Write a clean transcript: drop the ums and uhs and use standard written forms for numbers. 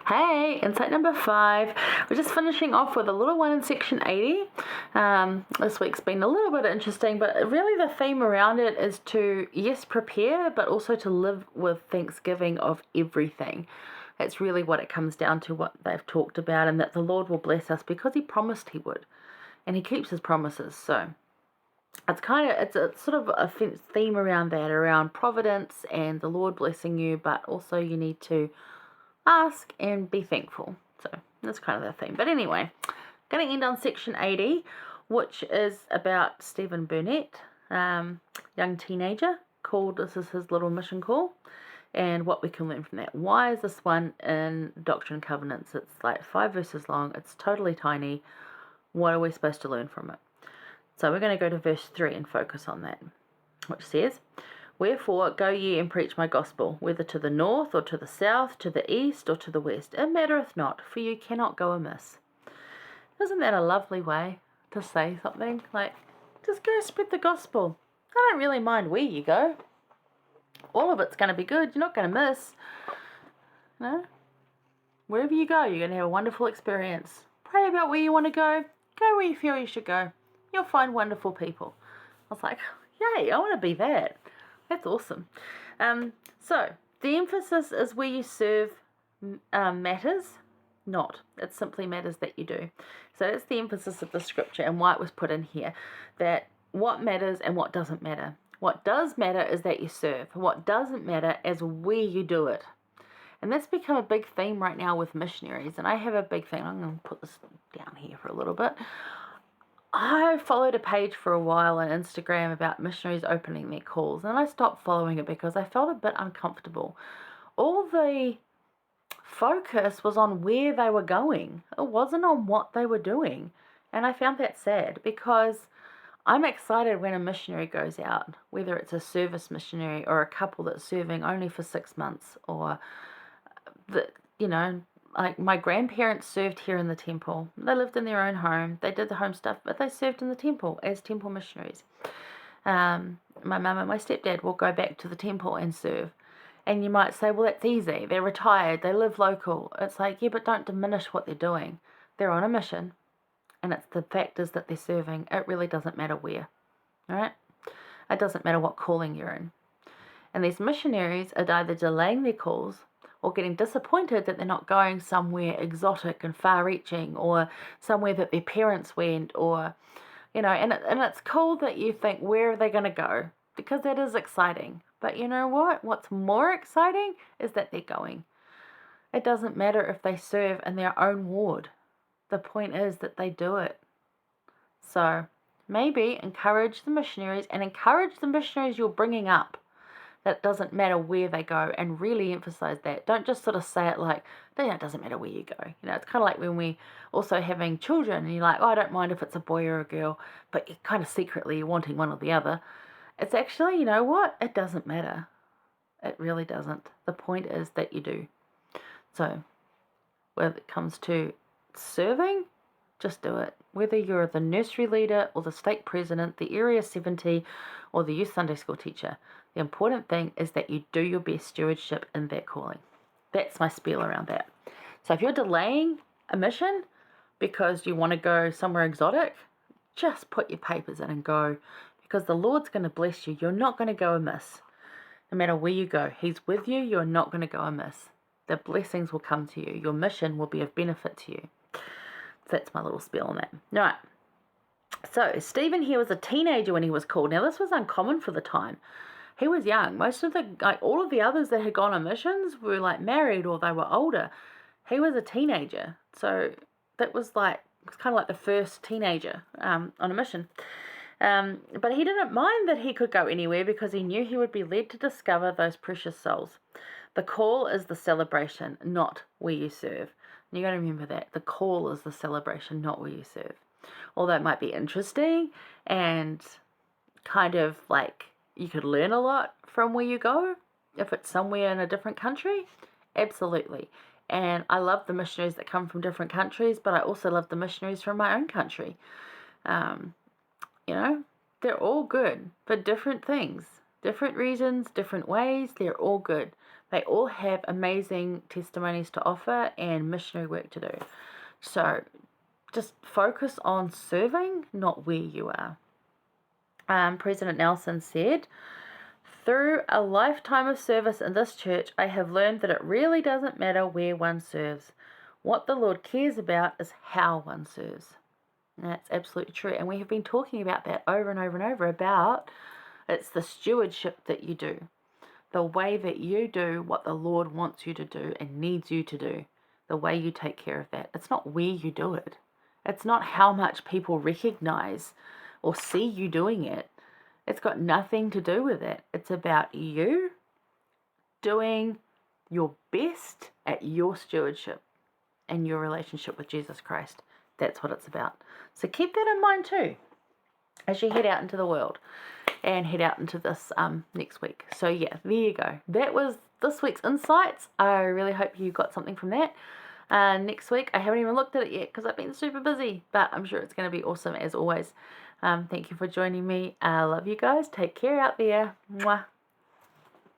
Hey, insight number 5. We're just finishing off with a little one in section 80. This week's been a little bit interesting, but really the theme around it is to, yes, prepare, but also to live with thanksgiving of everything. That's really what it comes down to, what they've talked about, and that the Lord will bless us because He promised He would, and He keeps His promises. So it's a sort of a theme around that, around providence and the Lord blessing you, but also you need to ask and be thankful. So that's kind of the theme. But anyway, going to end on section 80, which is about Stephen Burnett, young teenager, this is his little mission call, and what we can learn from that. Why is this one in Doctrine and Covenants? It's like 5 verses long. It's totally tiny. What are we supposed to learn from it? So we're going to go to verse 3 and focus on that, which says, "Wherefore go ye and preach my gospel, whether to the north or to the south, to the east or to the west. It mattereth not, for you cannot go amiss." Isn't that a lovely way to say something? Like, just go spread the gospel. I don't really mind where you go. All of it's going to be good. You're not going to miss. No? Wherever you go, you're going to have a wonderful experience. Pray about where you want to go. Go where you feel you should go. You'll find wonderful people. I was like, yay, I want to be that. That's awesome. So the emphasis is where you serve matters not. It simply matters that you do. So that's the emphasis of the scripture and why it was put in here. That what matters and what doesn't matter. What does matter is that you serve. What doesn't matter is where you do it. And that's become a big theme right now with missionaries. And I have a big thing. I'm going to put this down here for a little bit. I followed a page for a while on Instagram about missionaries opening their calls, and I stopped following it because I felt a bit uncomfortable. All the focus was on where they were going. It wasn't on what they were doing. And I found that sad because I'm excited when a missionary goes out, whether it's a service missionary or a couple that's serving only for 6 months, or like my grandparents served here in the temple. They lived in their own home. They did the home stuff, but they served in the temple as temple missionaries. My mum and my stepdad will go back to the temple and serve. And you might say, well, that's easy. They're retired. They live local. It's like, yeah, but don't diminish what they're doing. They're on a mission. And it's the fact is that they're serving. It really doesn't matter where. All right? It doesn't matter what calling you're in. And these missionaries are either delaying their calls or getting disappointed that they're not going somewhere exotic and far-reaching, or somewhere that their parents went, or, and it's cool that you think, where are they going to go? Because that is exciting. But you know what? What's more exciting is that they're going. It doesn't matter if they serve in their own ward. The point is that they do it. So maybe encourage the missionaries and encourage the missionaries you're bringing up. That doesn't matter where they go, and really emphasize that. Don't just sort of say it like, it doesn't matter where you go. It's kind of like when we also having children and you're like, I don't mind if it's a boy or a girl, but you're kind of secretly wanting one or the other. It's actually, you know what? It doesn't matter. It really doesn't. The point is that you do. So when it comes to serving, just do it. Whether you're the nursery leader or the stake president, the area 70 or the youth Sunday school teacher, the important thing is that you do your best stewardship in that calling. That's my spiel around that. So if you're delaying a mission because you want to go somewhere exotic, just put your papers in and go, because the Lord's going to bless you. You're not going to go amiss. No matter where you go, He's with you. You're not going to go amiss. The blessings will come to you. Your mission will be of benefit to you. So that's my little spiel on that. All right. So Stephen here was a teenager when he was called. Now this was uncommon for the time. He was young. All of the others that had gone on missions were like married or they were older. He was a teenager. So that was kind of like the first teenager on a mission. But he didn't mind that he could go anywhere because he knew he would be led to discover those precious souls. The call is the celebration, not where you serve. And you got to remember that. The call is the celebration, not where you serve. Although it might be interesting and kind of like you could learn a lot from where you go, if it's somewhere in a different country, absolutely. And I love the missionaries that come from different countries, but I also love the missionaries from my own country. They're all good for different things, different reasons, different ways. They're all good. They all have amazing testimonies to offer and missionary work to do. So just focus on serving, not where you are. President Nelson said, "Through a lifetime of service in this church, I have learned that it really doesn't matter where one serves. What the Lord cares about is how one serves." And that's absolutely true. And we have been talking about that over and over and over about it's the stewardship that you do. The way that you do what the Lord wants you to do and needs you to do. The way you take care of that. It's not where you do it. It's not how much people recognize or see you doing it. It's got nothing to do with it. It's about you doing your best at your stewardship and your relationship with Jesus Christ. That's what it's about. So keep that in mind too as you head out into the world and head out into this next week. So yeah, there you go. That was this week's insights. I really hope you got something from that. Next week, I haven't even looked at it yet because I've been super busy, but I'm sure it's going to be awesome as always. Thank you for joining me. I love you guys. Take care out there. Mwah.